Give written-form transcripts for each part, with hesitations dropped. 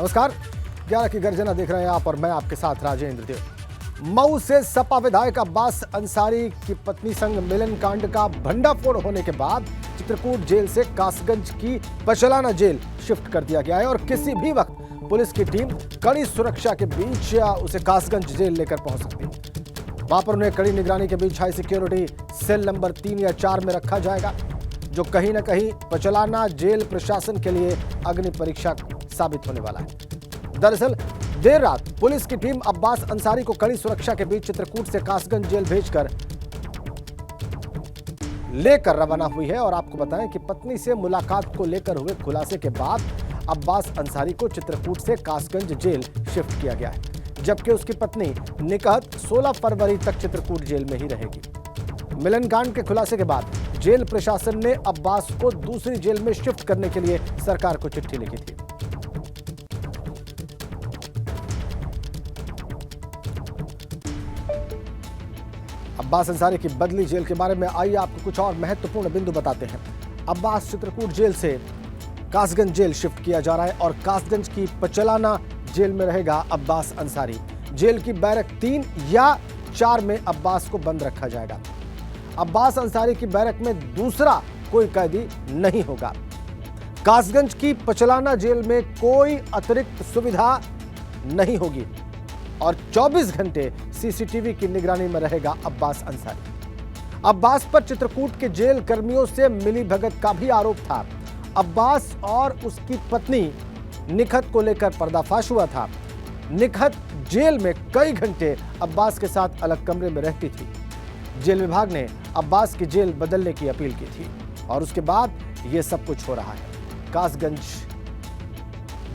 नमस्कार, 11 की गर्जना देख रहे हैं आप और मैं आपके साथ राजेंद्र देव। मऊ से सपा विधायक अब्बास अंसारी की पत्नी संग मिलन कांड का भंडाफोड़ होने के बाद चित्रकूट जेल से कासगंज की पचलाना जेल शिफ्ट कर दिया गया है और किसी भी वक्त पुलिस की टीम कड़ी सुरक्षा के बीच उसे कासगंज जेल लेकर पहुंच सकती है। वहां पर उन्हें कड़ी निगरानी के बीच हाई सिक्योरिटी सेल नंबर 3 या 4 में रखा जाएगा, जो कहीं न कहीं पचलाना जेल प्रशासन के लिए अग्नि परीक्षा साबित होने वाला है। दरअसल देर रात पुलिस की टीम अब्बास अंसारी को कड़ी सुरक्षा के बीच चित्रकूट से कासगंज जेल भेजकर लेकर रवाना हुई है और आपको बताएं कि पत्नी से मुलाकात को लेकर हुए खुलासे के बाद अब्बास अंसारी को चित्रकूट से कासगंज जेल शिफ्ट किया गया है, जबकि उसकी पत्नी निकहत 16 फरवरी तक चित्रकूट जेल में ही रहेगी। मिलन कांड के खुलासे के बाद जेल प्रशासन ने अब्बास को दूसरी जेल में शिफ्ट करने के लिए सरकार को चिट्ठी लिखी थी। अब्बास अंसारी की बदली जेल के बारे में आइए आपको कुछ और महत्वपूर्ण बिंदु बताते हैं। अब्बास चित्रकूट जेल से कासगंज जेल शिफ्ट किया जा रहा है और कासगंज की पचलाना जेल में रहेगा अब्बास अंसारी। जेल की बैरक 3 या 4 में अब्बास को बंद रखा जाएगा। अब्बास अंसारी की बैरक में दूसरा कोई कैदी नहीं होगा। कासगंज की पचलाना जेल में कोई अतिरिक्त सुविधा नहीं होगी और 24 घंटे सीसीटीवी की निगरानी में रहेगा अब्बास अंसारी। अब्बास पर चित्रकूट के जेल कर्मियों से मिलीभगत का भी आरोप था। अब्बास और उसकी पत्नी निकहत को लेकर पर्दाफाश हुआ था। निकहत जेल में कई घंटे अब्बास के साथ अलग कमरे में रहती थी। जेल विभाग ने अब्बास की जेल बदलने की अपील की थी और उसके बाद यह सब कुछ हो रहा है। कासगंज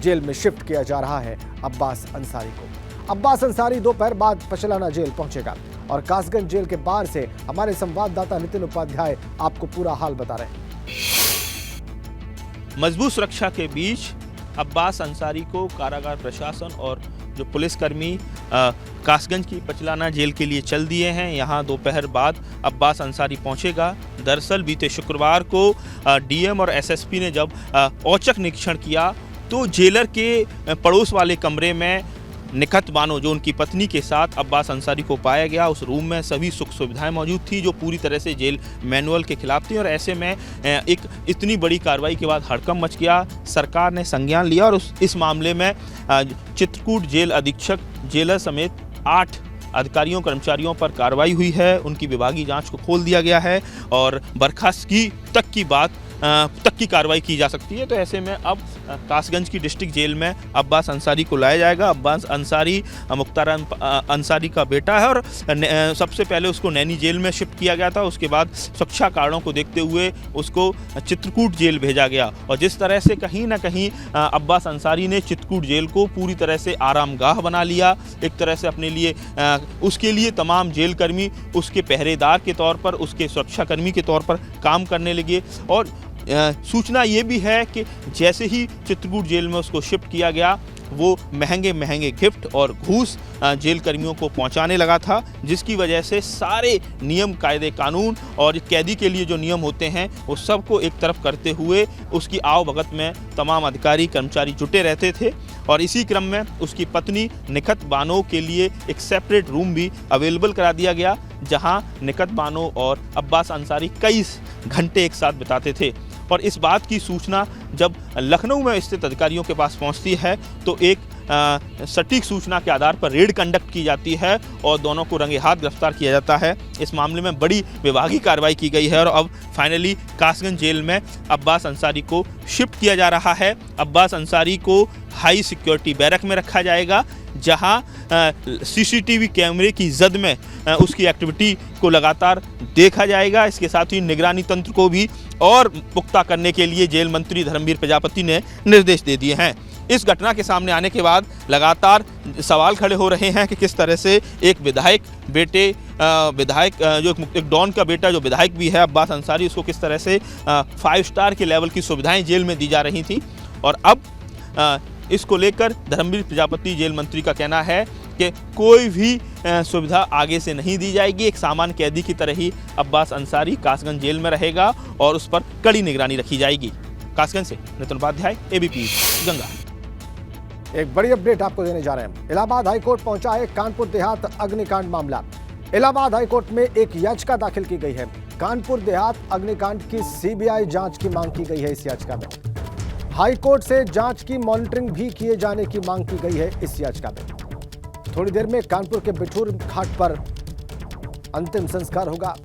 जेल में शिफ्ट किया जा रहा है अब्बास अंसारी को। अब्बास अंसारी दोपहर बाद पचलाना जेल पहुंचेगा और कासगंज जेल के बाहर से हमारे संवाददाता नितिन उपाध्याय आपको पूरा हाल बता रहे हैं। मजबूत सुरक्षा के बीच अब्बास अंसारी को कारागार प्रशासन और जो पुलिसकर्मी कासगंज की पचलाना जेल के लिए चल दिए हैं। यहाँ दोपहर बाद अब्बास अंसारी पहुंचेगा। दरअसल बीते शुक्रवार को डीएम और एसएसपी ने जब औचक निरीक्षण किया तो जेलर के पड़ोस वाले कमरे में निकहत बानो जो उनकी पत्नी के साथ अब्बास अंसारी को पाया गया। उस रूम में सभी सुख सुविधाएं मौजूद थी जो पूरी तरह से जेल मैनुअल के खिलाफ थी और ऐसे में एक इतनी बड़ी कार्रवाई के बाद हड़कंप मच गया। सरकार ने संज्ञान लिया और इस मामले में चित्रकूट जेल अधीक्षक जेलर समेत 8 अधिकारियों कर्मचारियों पर कार्रवाई हुई है। उनकी विभागीय जांच को खोल दिया गया है और बर्खास्तगी तक की कार्रवाई की जा सकती है। तो ऐसे में अब कासगंज की डिस्ट्रिक्ट जेल में अब्बास अंसारी को लाया जाएगा। अब्बास अंसारी मुख्तार अंसारी का बेटा है और सबसे पहले उसको नैनी जेल में शिफ्ट किया गया था। उसके बाद सुरक्षा कारणों को देखते हुए उसको चित्रकूट जेल भेजा गया और जिस तरह से कहीं ना कहीं अब्बास अंसारी ने चित्रकूट जेल को पूरी तरह से आरामगाह बना लिया। एक तरह से अपने लिए उसके लिए तमाम जेल कर्मी उसके पहरेदार के तौर पर, उसके सुरक्षाकर्मी के तौर पर काम करने लगे और सूचना ये भी है कि जैसे ही चित्रकूट जेल में उसको शिफ्ट किया गया वो महंगे महंगे गिफ्ट और घूस जेल कर्मियों को पहुंचाने लगा था, जिसकी वजह से सारे नियम कायदे कानून और कैदी के लिए जो नियम होते हैं वो सबको एक तरफ करते हुए उसकी आवभगत में तमाम अधिकारी कर्मचारी जुटे रहते थे। और इसी क्रम में उसकी पत्नी निकहत बानो के लिए एक सेपरेट रूम भी अवेलेबल करा दिया गया, जहां निकहत बानो और अब्बास अंसारी कई घंटे एक साथ बिताते थे। और इस बात की सूचना जब लखनऊ में स्थित अधिकारियों के पास पहुंचती है तो एक सटीक सूचना के आधार पर रेड कंडक्ट की जाती है और दोनों को रंगे हाथ गिरफ्तार किया जाता है। इस मामले में बड़ी विभागीय कार्रवाई की गई है और अब फाइनली कासगंज जेल में अब्बास अंसारी को शिफ्ट किया जा रहा है। अब्बास अंसारी को हाई सिक्योरिटी बैरक में रखा जाएगा, जहां सीसीटीवी कैमरे की जद में उसकी एक्टिविटी को लगातार देखा जाएगा। इसके साथ ही निगरानी तंत्र को भी और पुख्ता करने के लिए जेल मंत्री धर्मवीर प्रजापति ने निर्देश दे दिए हैं। इस घटना के सामने आने के बाद लगातार सवाल खड़े हो रहे हैं कि किस तरह से एक विधायक जो एक डॉन का बेटा जो विधायक भी है अब्बास अंसारी, उसको किस तरह से 5 स्टार के लेवल की सुविधाएं जेल में दी जा रही थी। और अब इसको लेकर धर्मवीर प्रजापति जेल मंत्री का कहना है कि कोई भी सुविधा आगे से नहीं दी जाएगी। एक सामान्य कैदी की तरह ही अब्बास अंसारी कासगंज जेल में रहेगा और उस पर कड़ी निगरानी रखी जाएगी। कासगंज से नितिन उपाध्याय, एबीपी गंगा। एक बड़ी अपडेट आपको देने जा रहे हैं। इलाहाबाद हाईकोर्ट पहुंचा है कानपुर देहात अग्निकांड मामला। इलाहाबाद हाईकोर्ट में एक याचिका दाखिल की गई है। कानपुर देहात अग्निकांड की सीबीआई जांच की मांग की गई है। इस याचिका में हाईकोर्ट से जांच की मॉनिटरिंग भी किए जाने की मांग की गई है। इस याचिका में थोड़ी देर में कानपुर के बिठूर घाट पर अंतिम संस्कार होगा।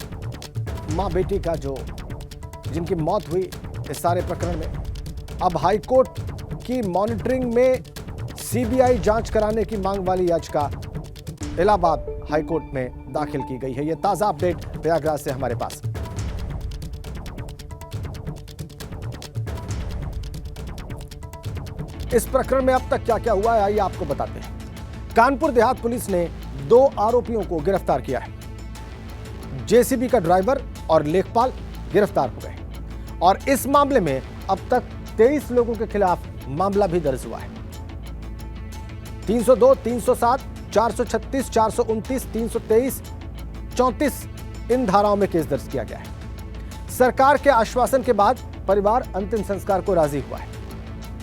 मां बेटी का जिनकी मौत हुई इस सारे प्रकरण में अब हाईकोर्ट की मॉनिटरिंग में सीबीआई जांच कराने की मांग वाली याचिका इलाहाबाद हाईकोर्ट में दाखिल की गई है। यह ताजा अपडेट प्रयागराज से हमारे पास। इस प्रकरण में अब तक क्या क्या हुआ है आइए आपको बताते हैं। कानपुर देहात पुलिस ने 2 आरोपियों को गिरफ्तार किया है। जेसीबी का ड्राइवर और लेखपाल गिरफ्तार हो गए और इस मामले में अब तक 23 लोगों के खिलाफ मामला भी दर्ज हुआ है। 302, 307, 436, 429, 323, 34 इन धाराओं में केस दर्ज किया गया है। सरकार के आश्वासन के बाद परिवार अंतिम संस्कार को राजी हुआ है।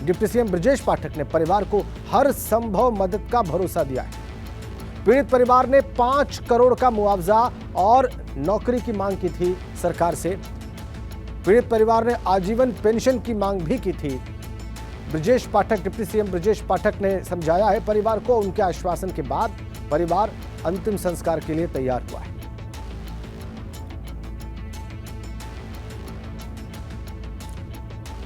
डिप्टी सीएम ब्रजेश पाठक ने परिवार को हर संभव मदद का भरोसा दिया है। पीड़ित परिवार ने 5 करोड़ का मुआवजा और नौकरी की मांग की थी सरकार से। पीड़ित परिवार ने आजीवन पेंशन की मांग भी की थी। ब्रजेश पाठक, डिप्टी सीएम ब्रजेश पाठक ने समझाया है परिवार को। उनके आश्वासन के बाद परिवार अंतिम संस्कार के लिए तैयार हुआ है।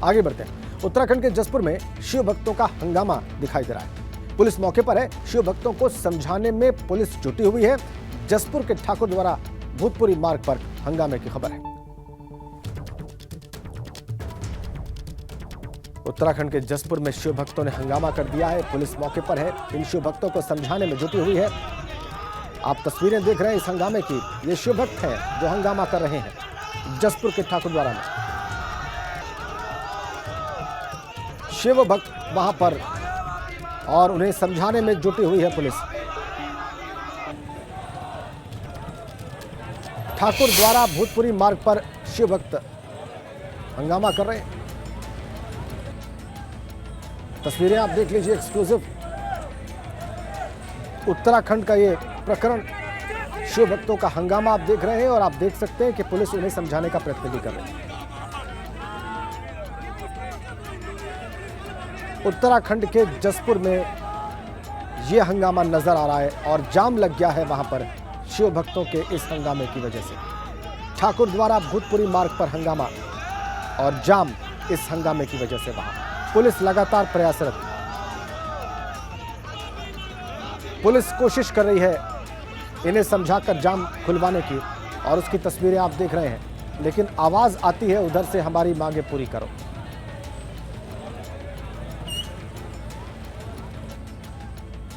आगे बढ़ते हैं। उत्तराखंड के जसपुर में शिव भक्तों का हंगामा दिखाई दे रहा है। पुलिस मौके पर है। शिव भक्तों को समझाने में पुलिस जुटी हुई है। जसपुर के ठाकुर द्वारा भूतपुरी मार्ग पर हंगामे की खबर है। उत्तराखंड के जसपुर में शिव भक्तों ने हंगामा कर दिया है। पुलिस मौके पर है। इन शिव भक्तों को समझाने में जुटी हुई है। आप तस्वीरें देख रहे हैं इस हंगामे की। ये शिव भक्त हैं जो हंगामा कर रहे हैं जसपुर के ठाकुर द्वारा में। शिव भक्त वहां पर और उन्हें समझाने में जुटी हुई है पुलिस। ठाकुर द्वारा भूतपुरी मार्ग पर शिव भक्त हंगामा कर रहे हैं। तस्वीरें आप देख लीजिए एक्सक्लूसिव। उत्तराखंड का ये प्रकरण, शिव भक्तों का हंगामा आप देख रहे हैं और आप देख सकते हैं कि पुलिस उन्हें समझाने का प्रयत्न भी कर रही है। उत्तराखंड के जसपुर में यह हंगामा नजर आ रहा है और जाम लग गया है वहां पर शिव भक्तों के इस हंगामे की वजह से। ठाकुर द्वारा भूतपुरी मार्ग पर हंगामा और जाम इस हंगामे की वजह से वहां पुलिस लगातार प्रयासरत। पुलिस कोशिश कर रही है इन्हें समझाकर जाम खुलवाने की और उसकी तस्वीरें आप देख रहे हैं, लेकिन आवाज आती है उधर से हमारी मांगे पूरी करो।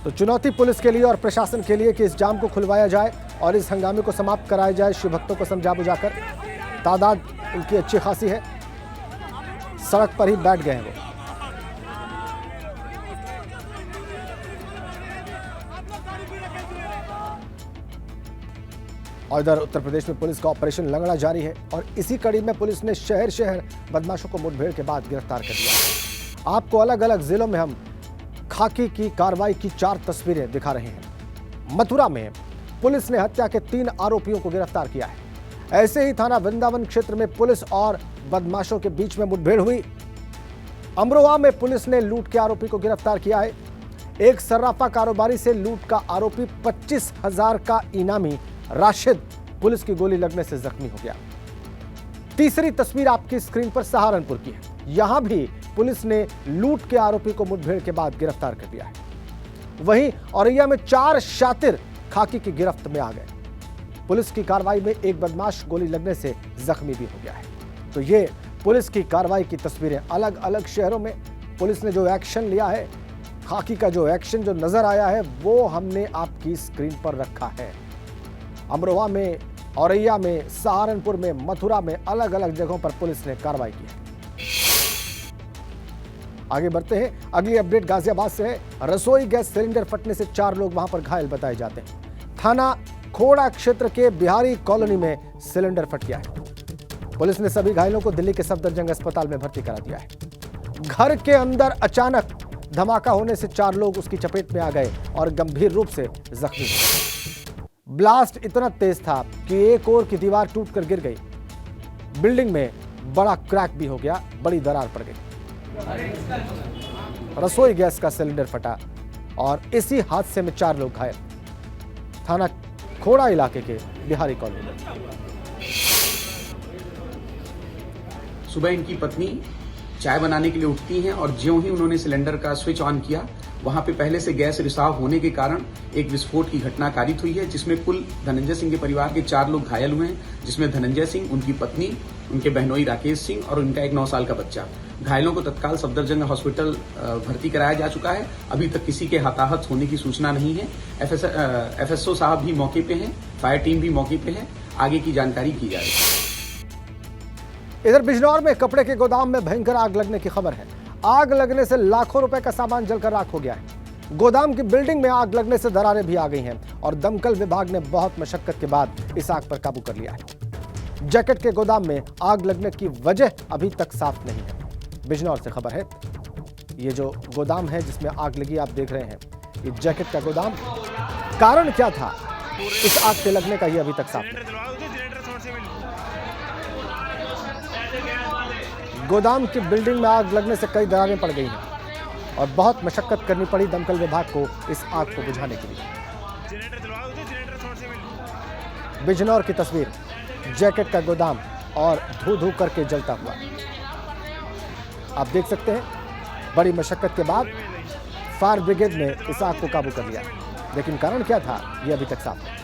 तो चुनौती पुलिस के लिए और प्रशासन के लिए कि इस जाम को खुलवाया जाए और इस हंगामे को समाप्त कराया जाए। शिव भक्तों को समझा बुझाकर तादाद उनकी अच्छी खासी है, सड़क पर ही बैठ गए हैं वो। और इधर उत्तर प्रदेश में पुलिस का ऑपरेशन लंगड़ा जारी है और इसी कड़ी में पुलिस ने शहर शहर बदमाशों को मुठभेड़ के बाद गिरफ्तार कर लिया। आपको अलग अलग जिलों में हम खाकी की कार्रवाई की 4 तस्वीरें दिखा रहे हैं। मथुरा में पुलिस ने हत्या के 3 आरोपियों को गिरफ्तार किया है। ऐसे ही थाना वृंदावन क्षेत्र में पुलिस और बदमाशों के बीच में मुठभेड़ हुई। अमरोहा में पुलिस ने लूट के आरोपी को गिरफ्तार किया है। एक सर्राफा कारोबारी से लूट का आरोपी 25,000 का इनामी राशिद पुलिस की गोली लगने से जख्मी हो गया। तीसरी तस्वीर आपकी स्क्रीन पर सहारनपुर की है। यहां भी पुलिस ने लूट के आरोपी को मुठभेड़ के बाद गिरफ्तार कर लिया है। वहीं औरैया में 4 शातिर खाकी की गिरफ्त में आ गए। पुलिस की कार्रवाई में एक बदमाश गोली लगने से जख्मी भी हो गया है। तो ये पुलिस की कार्रवाई की तस्वीरें अलग अलग शहरों में पुलिस ने जो एक्शन लिया है, खाकी का जो एक्शन जो नजर आया है वो हमने आपकी स्क्रीन पर रखा है। अमरोहा में, औरैया में, सहारनपुर में, मथुरा में अलग अलग जगहों पर पुलिस ने कार्रवाई की है। आगे बढ़ते हैं। अगली अपडेट गाजियाबाद से है। रसोई गैस सिलेंडर फटने से 4 लोग वहां पर घायल बताए जाते हैं। थाना खोड़ा क्षेत्र के बिहारी कॉलोनी में सिलेंडर फट गया है। पुलिस ने सभी घायलों को दिल्ली के सफदरजंग अस्पताल में भर्ती करा दिया है। घर के अंदर अचानक धमाका होने से 4 लोग उसकी चपेट में आ गए और गंभीर रूप से जख्मी हुए। ब्लास्ट इतना तेज था कि एक ओर की दीवार टूटकर गिर गई। बिल्डिंग में बड़ा क्रैक भी हो गया, बड़ी दरार पड़ गई। रसोई गैस का सिलेंडर फटा और इसी हादसे में 4 लोग घायल। थाना खोड़ा इलाके के बिहारी कॉलोनी में सुबह इनकी पत्नी चाय बनाने के लिए उठती हैं और ज्यों ही उन्होंने सिलेंडर का स्विच ऑन किया, वहां पे पहले से गैस रिसाव होने के कारण एक विस्फोट की घटना कारित हुई है, जिसमें कुल धनंजय सिंह के परिवार के 4 लोग घायल हुए हैं, जिसमें धनंजय सिंह, उनकी पत्नी, उनके बहनोई राकेश सिंह और उनका एक 9 साल का बच्चा। घायलों को तत्काल सफदरजंग हॉस्पिटल भर्ती कराया जा चुका है। अभी तक किसी के हताहत होने की सूचना नहीं है। एफएसओ साहब भी मौके पे हैं, फायर टीम भी मौके पे है, आगे की जानकारी की जा रही है। इधर बिजनौर में कपड़े के गोदाम में भयंकर आग लगने की खबर है। आग लगने से लाखों रुपए का सामान जलकर राख हो गया है। गोदाम की बिल्डिंग में आग लगने से दरारें भी आ गई हैं और दमकल विभाग ने बहुत मशक्कत के बाद इस आग पर काबू कर लिया है। जैकेट के गोदाम में आग लगने की वजह अभी तक साफ नहीं है। बिजनौर से खबर है। ये जो गोदाम है जिसमें आग लगी, आप देख रहे हैं, ये जैकेट का गोदाम। कारण क्या था इस आग के लगने का, ये अभी तक साफ नहीं। गोदाम की बिल्डिंग में आग लगने से कई दरारें पड़ गई हैं और बहुत मशक्कत करनी पड़ी दमकल विभाग को इस आग को बुझाने के लिए। बिजनौर की तस्वीर, जैकेट का गोदाम और धू धू करके जलता हुआ आप देख सकते हैं। बड़ी मशक्कत के बाद फायर ब्रिगेड ने इस आग को काबू कर लिया, लेकिन कारण क्या था यह अभी तक साफ नहीं।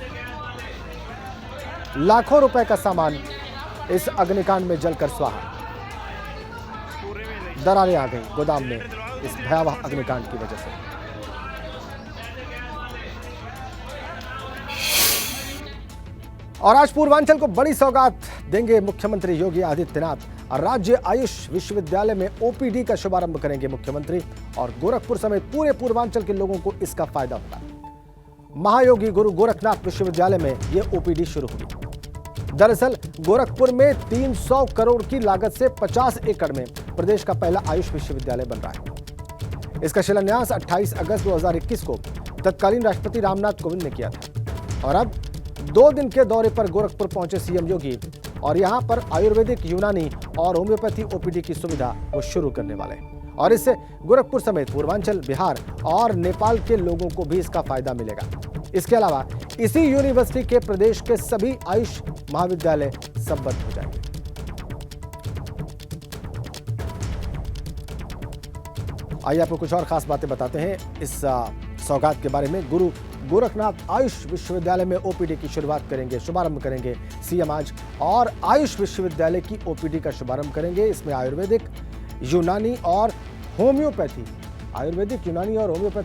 लाखों रुपए का सामान इस अग्निकांड में जलकर स्वाहा। दरारें आ गई गोदाम में इस भयावह अग्निकांड की वजह से। और आज पूर्वांचल को बड़ी सौगात देंगे मुख्यमंत्री योगी आदित्यनाथ। राज्य आयुष विश्वविद्यालय में ओपीडी का शुभारंभ करेंगे मुख्यमंत्री और गोरखपुर समेत पूरे पूर्वांचल के लोगों को इसका फायदा होगा। महायोगी गुरु गोरखनाथ विश्वविद्यालय में यह ओपीडी शुरू होगी। दरअसल गोरखपुर में 300 करोड़ की लागत से 50 एकड़ में प्रदेश का पहला आयुष विश्वविद्यालय बन रहा है। इसका शिलान्यास 28 अगस्त 2021 को तत्कालीन राष्ट्रपति रामनाथ कोविंद ने किया था। और अब 2 दिन के दौरे पर गोरखपुर पहुंचे सीएम योगी और यहां पर आयुर्वेदिक, यूनानी और होम्योपैथी ओपीडी की सुविधा वो शुरू करने वाले हैं और इससे गोरखपुर समेत पूर्वांचल, बिहार और नेपाल के लोगों को भी इसका फायदा मिलेगा। इसके अलावा इसी यूनिवर्सिटी के प्रदेश के सभी आयुष महाविद्यालय संबद्ध हो जाएंगे। आइए आपको कुछ और खास बातें बताते हैं इस सौगात के बारे में। गुरु गोरखनाथ आयुष विश्वविद्यालय में ओपीडी की शुभारंभ करेंगे सीएम आज और आयुष विश्वविद्यालय की ओपीडी का शुभारंभ करेंगे। इसमें आयुर्वेदिक, यूनानी और होम्योपैथी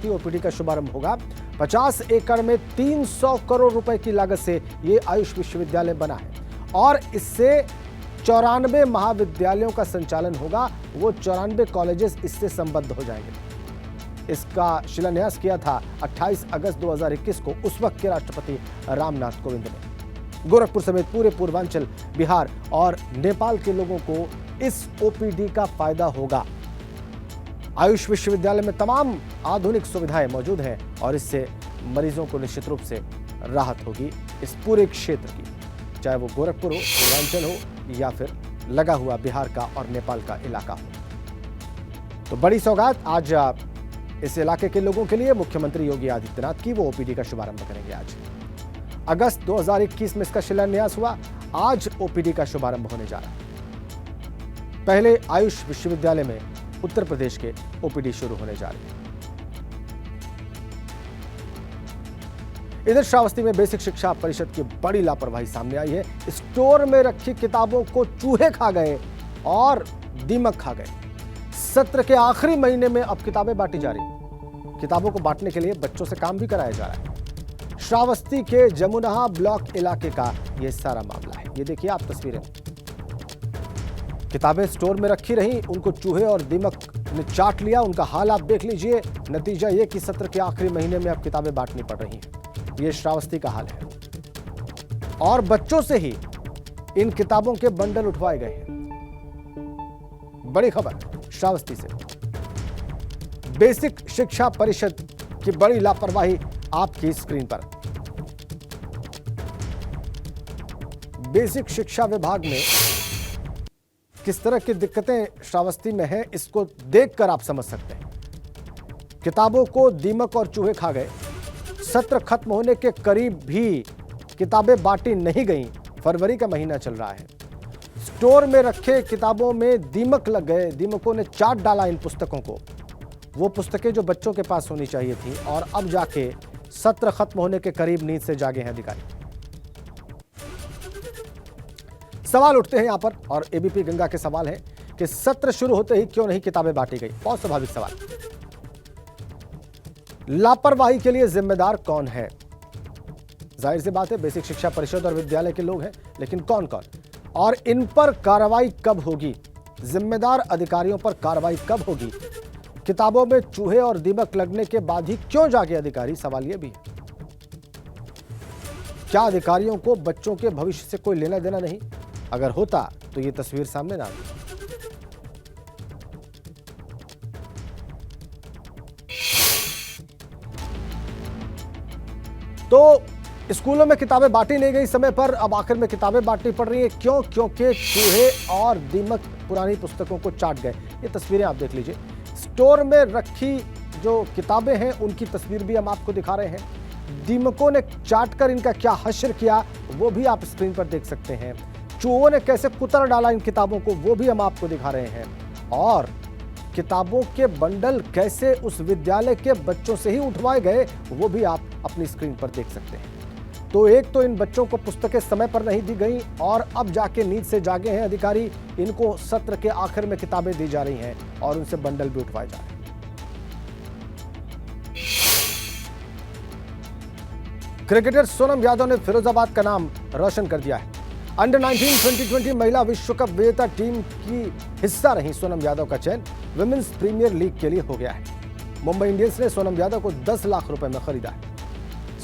ओपीडी का शुभारंभ होगा। 50 एकड़ में 300 करोड़ रुपए की लागत से ये आयुष विश्वविद्यालय बना है और इससे 94 महाविद्यालयों का संचालन होगा। वो 94 कॉलेजेस इससे संबद्ध हो जाएंगे। इसका शिलान्यास किया था 28 अगस्त 2021 को उस वक्त के राष्ट्रपति रामनाथ कोविंद ने। गोरखपुर समेत पूरे पूर्वांचल, बिहार और नेपाल के लोगों को इस ओपीडी का फायदा होगा। आयुष विश्वविद्यालय में तमाम आधुनिक सुविधाएं मौजूद हैं और इससे मरीजों को निश्चित रूप से राहत होगी इस पूरे क्षेत्र की, चाहे वो गोरखपुर हो, पूर्वांचल हो या फिर लगा हुआ बिहार का और नेपाल का इलाका हो। तो बड़ी सौगात आज इस इलाके के लोगों के लिए मुख्यमंत्री योगी आदित्यनाथ की, वो ओपीडी का शुभारंभ करेंगे आज। अगस्त 2021 में इसका शिलान्यास हुआ, आज ओपीडी का शुभारंभ होने जा रहा है। पहले आयुष विश्वविद्यालय में उत्तर प्रदेश के ओपीडी शुरू होने जा रही है। इधर श्रावस्ती में बेसिक शिक्षा परिषद की बड़ी लापरवाही सामने आई है। स्टोर में रखी किताबों को चूहे खा गए और दीमक खा गए। सत्र के आखिरी महीने में अब किताबें बांटी जा रही। किताबों को बांटने के लिए बच्चों से काम भी कराया जा रहा है। श्रावस्ती के जमुनहा ब्लॉक इलाके का यह सारा मामला है। ये देखिए आप तस्वीरें। किताबें स्टोर में रखी रही, उनको चूहे और दीमक ने चाट लिया। उनका हाल आप देख लीजिए। नतीजा ये कि सत्र के आखिरी महीने में अब किताबें बांटनी पड़ रही हैं। ये श्रावस्ती का हाल है और बच्चों से ही इन किताबों के बंडल उठवाए गए हैं। बड़ी खबर श्रावस्ती से। बेसिक शिक्षा परिषद की बड़ी लापरवाही आपकी स्क्रीन पर। बेसिक शिक्षा विभाग में किस तरह की दिक्कतें श्रावस्ती में हैं, इसको देखकर आप समझ सकते हैं। किताबों को दीमक और चूहे खा गए। सत्र खत्म होने के करीब भी किताबें बांटी नहीं गईं। फरवरी का महीना चल रहा है। स्टोर में रखे किताबों में दीमक लग गए। दीमकों ने चाट डाला इन पुस्तकों को, वो पुस्तकें जो बच्चों के पास होनी चाहिए थी। और अब जाके सत्र खत्म होने के करीब नींद से जागे हैं अधिकारी। सवाल उठते हैं यहां पर, और एबीपी गंगा के सवाल है कि सत्र शुरू होते ही क्यों नहीं किताबें बांटी गई। बहुत स्वाभाविक सवाल। लापरवाही के लिए जिम्मेदार कौन है? जाहिर सी बात है बेसिक शिक्षा परिषद और विद्यालय के लोग हैं, लेकिन कौन कौन, और इन पर कार्रवाई कब होगी? जिम्मेदार अधिकारियों पर कार्रवाई कब होगी? किताबों में चूहे और दीमक लगने के बाद ही क्यों जागे अधिकारी? सवाल यह भी है, क्या अधिकारियों को बच्चों के भविष्य से कोई लेना देना नहीं? अगर होता तो यह तस्वीर सामने ना आती। तो स्कूलों में किताबें बांटी नहीं गई समय पर, अब आखिर में किताबें बांटनी पड़ रही है। क्यों? क्योंकि चूहे और दीमक पुरानी पुस्तकों को चाट गए। ये तस्वीरें आप देख लीजिए। स्टोर में रखी जो किताबें हैं उनकी तस्वीर भी हम आपको दिखा रहे हैं। दीमकों ने चाट कर इनका क्या हश्र किया वो भी आप स्क्रीन पर देख सकते हैं। चूहों ने कैसे कुतर डाला इन किताबों को वो भी हम आपको दिखा रहे हैं। और किताबों के बंडल कैसे उस विद्यालय के बच्चों से ही उठवाए गए वो भी आप अपनी स्क्रीन पर देख सकते हैं। तो एक तो इन बच्चों को पुस्तकें समय पर नहीं दी गई, और अब जाके नींद से जागे हैं अधिकारी। इनको सत्र के आखिर में किताबें दी जा रही हैं और उनसे बंडल भी उठवाए जा रहे हैं। क्रिकेटर सोनम यादव ने फिरोजाबाद का नाम रोशन कर दिया है। अंडर 19 2020 महिला विश्व कप विजेता टीम की हिस्सा रही सोनम यादव का चयन विमेंस प्रीमियर लीग के लिए हो गया है। मुंबई इंडियंस ने सोनम यादव को 10 लाख रुपए में खरीदा है।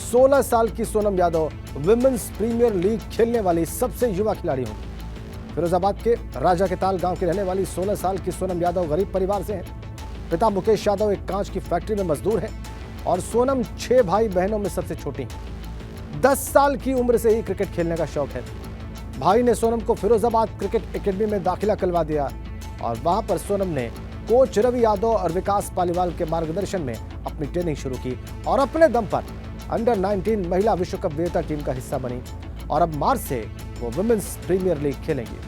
16 साल की Sonam Yadav women's premier league खेलने वाली सबसे युवा खिलाड़ी होंगी। फिरोजाबाद के राजा के ताल गांव की रहने वाली 16 साल की सोनम यादव गरीब परिवार से हैं। पिता मुकेश यादव एक कांच की फैक्ट्री में मजदूर हैं और सोनम 6 भाई बहनों में सबसे छोटी हैं। 10 साल की उम्र से ही क्रिकेट खेलने का शौक है। भाई ने सोनम को फिरोजाबाद क्रिकेट एकेडमी में दाखिला करवा दिया और वहां पर सोनम ने कोच रवि यादव और विकास पालीवाल के मार्गदर्शन में अपनी ट्रेनिंग शुरू की और अपने दम पर अंडर 19 महिला विश्व कप विजेता टीम का हिस्सा बनी। और अब मार्च से वो वुमेन्स प्रीमियर लीग खेलेंगी।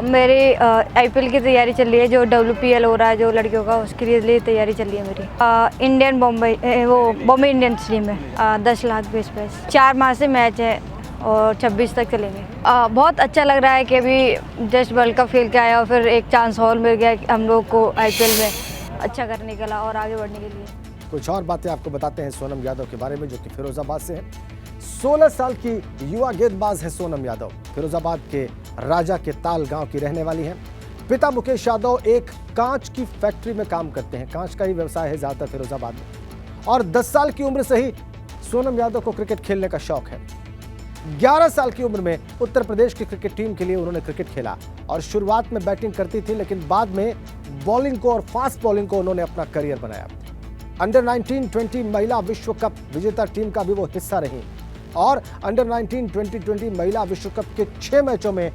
मेरी आईपीएल की तैयारी चल रही है, जो WPL हो रहा है जो लड़कियों का, उसके लिए तैयारी चल रही है मेरी। इंडियन बॉम्बे इंडियंस टीम है। 10 लाख बेस प्राइस। 4 माह से मैच है और 26 तक चलेंगे। बहुत अच्छा लग रहा है कि अभी जस्ट वर्ल्ड कप खेल के आया और फिर एक चांस और मिल गया हम लोग को आईपीएल में अच्छा करने के लिए और आगे बढ़ने के लिए। कुछ और बातें आपको बताते हैं सोनम यादव के बारे में, जो कि फिरोजाबाद से है। 16 साल की युवा गेंदबाज है सोनम यादव। फिरोजाबाद के राजा के ताल गांव की रहने वाली है। पिता मुकेश यादव एक कांच की फैक्ट्री में काम करते हैं। कांच का ही व्यवसाय है ज्यादातर फिरोजाबाद में। और 10 साल की उम्र से ही सोनम यादव को क्रिकेट खेलने का शौक है। 11 साल की उम्र में उत्तर प्रदेश की क्रिकेट टीम के लिए उन्होंने क्रिकेट खेला और शुरुआत में बैटिंग करती थी, लेकिन बाद में बॉलिंग को और फास्ट बॉलिंग को उन्होंने अपना करियर बनाया। अंडर 19 20 महिला विश्व कप विजेता टीम का भी वो हिस्सा रही और अंडर 19 2020 महिला विश्व कप के 6 मैचों में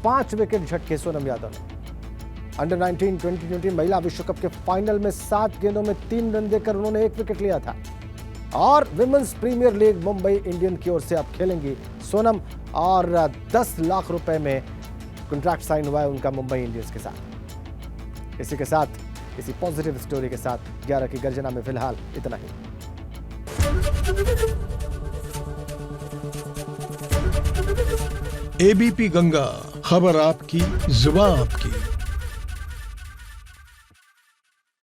5 विकेट झटके सोनम यादव ने। अंडर 19 2020 महिला विश्व कप के फाइनल में 7 गेंदों में 3 रन देकर उन्होंने 1 विकेट लिया था। और women's premier league Mumbai Indian की ओर से अब खेलेंगी सोनम और 10 लाख रुपए में कॉन्ट्रैक्ट साइन हुआ है उनका मुंबई इंडियंस के साथ। इसी के साथ, इसी पॉजिटिव स्टोरी के साथ 11 की गर्जना में फिलहाल इतना ही। एबीपी गंगा, खबर आपकी, जुबान आपकी।